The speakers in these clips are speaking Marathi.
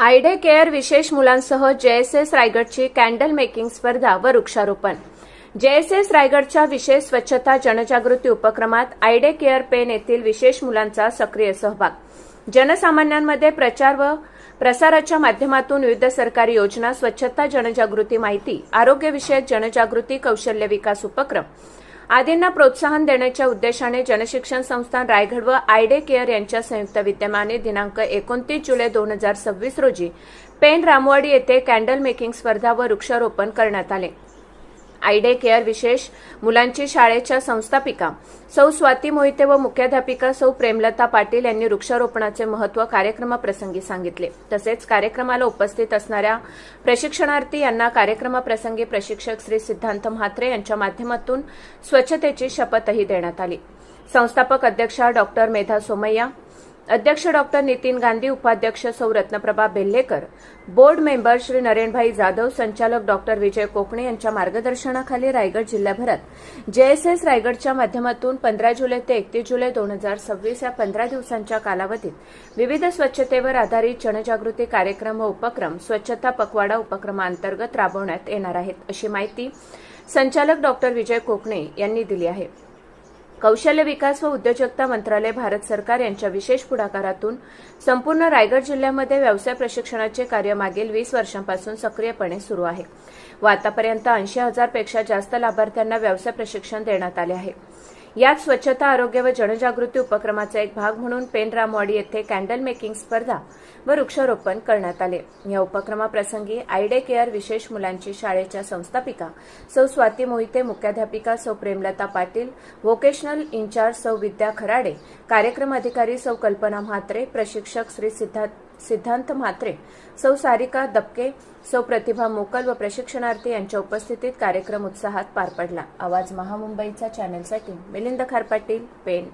आयडे केअर विशेष मुलांसह जेएसएस रायगडची कॅन्डल मेकिंग स्पर्धा व वृक्षारोपण। जेएसएस रायगडच्या विशेष स्वच्छता जनजागृती उपक्रमात आयडे केअर पेन येथील विशेष मुलांचा सक्रिय सहभाग। जनसामान्यांमध्ये प्रचार व प्रसाराच्या माध्यमातून विविध सरकारी योजना, स्वच्छता जनजागृती माहिती, आरोग्यविषयक जनजागृती, कौशल्य विकास उपक्रम आदींना प्रोत्साहन देण्याच्या उद्देशाने जनशिक्षण संस्थान रायगड व आयडे केअर यांच्या संयुक्त विद्यमाने दिनांक 29 जुलै 2026 रोजी पेन रामवाडी येथे कॅन्डल मेकिंग स्पर्धा व वृक्षारोपण करण्यात आले। आयडे केअर विशेष मुलांची शाळेच्या संस्थापिका सौ स्वाती मोहिते व मुख्याध्यापिका सौ प्रेमलता पाटील यांनी वृक्षारोपणाचे महत्त्व कार्यक्रमाप्रसंगी सांगितले। तसेच कार्यक्रमाला उपस्थित असणाऱ्या प्रशिक्षणार्थी यांना कार्यक्रमाप्रसंगी प्रशिक्षक श्री सिद्धांत म्हात्रे यांच्या माध्यमातून स्वच्छतेची शपथही देण्यात आली। संस्थापक अध्यक्षा डॉक्टर मेधा सोमय्या, अध्यक्ष डॉक्टर नितीन गांधी, उपाध्यक्ष सौ रत्नप्रभा बेल्हेकर, बोर्ड मेंबर श्री नरेनभाई जाधव, संचालक डॉक्टर विजय कोकणे यांच्या मार्गदर्शनाखाली रायगड जिल्ह्याभरात जेएसएस रायगडच्या माध्यमातून 15 जुलै ते 31 जुलै 2026 या 15 दिवसांच्या कालावधीत विविध स्वच्छतेवर आधारित जनजागृती कार्यक्रम व उपक्रम स्वच्छता पखवाडा उपक्रमांतर्गत राबवण्यात येणार आहेत, अशी माहिती संचालक डॉक्टर विजय कोकणे यांनी दिली आहे। कौशल्य विकास व उद्योजकता मंत्रालय, भारत सरकार यांच्या विशेष पुढाकारातून संपूर्ण रायगड जिल्ह्यामध्ये व्यवसाय प्रशिक्षणाचे कार्य मागील 20 वर्षांपासून सक्रियपणे सुरू आहे व आतापर्यंत 80,000 पेक्षा जास्त लाभार्थ्यांना व्यवसाय प्रशिक्षण देण्यात आले आहे। यात स्वच्छता, आरोग्य व जनजागृती उपक्रमाचा एक भाग म्हणून पेन रामवाडी येथे कॅन्डल मेकिंग स्पर्धा व वृक्षारोपण करण्यात आले। या उपक्रमाप्रसंगी आयडे केअर विशेष मुलांची शाळेच्या संस्थापिका सौ स्वाती मोहिते, मुख्याध्यापिका सौ प्रेमलता पाटील, व्होकेशनल इंचार्ज सौ विद्या खराडे, कार्यक्रम अधिकारी सौ कल्पना म्हात्रे, प्रशिक्षक श्री सिद्धांत म्हात्रे, सौ सारिका दबके, सौ प्रतिभा मोकल व प्रशिक्षणार्थी यांच्या उपस्थितीत कार्यक्रम उत्साहात पार पडला। आवाज महामुंबईचा चॅनलसाठी मिलिंद खारपाटील, पेन।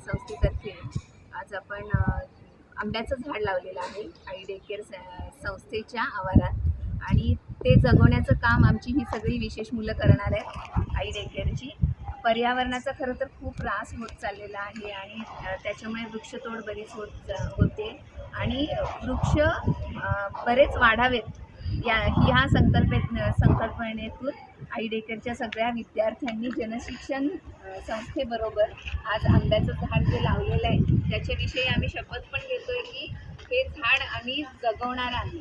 संस्थेतर्फे आज आपण आंब्याचं झाड लावलेलं आहे आयडे केअर संस्थेच्या आवारात आणि ते जगवण्याचं काम आमची ही सगळी विशेष मुलं करणार आहेत। आयडे केअरची पर्यावरणाचा खरं तर खूप त्रास होत चाललेला आहे आणि त्याच्यामुळे वृक्षतोड बरीच होते आणि वृक्ष बरेच वाढावेत ह्या संकल्पनेतून आयडे केअरच्या सगळ्या विद्यार्थ्यांनी जनशिक्षण संस्थेबरोबर आज आंब्याचं झाड जे लावलेलं आहे त्याच्याविषयी आम्ही शपथ पण घेतोय की हे झाड आम्ही जगवणार आहे।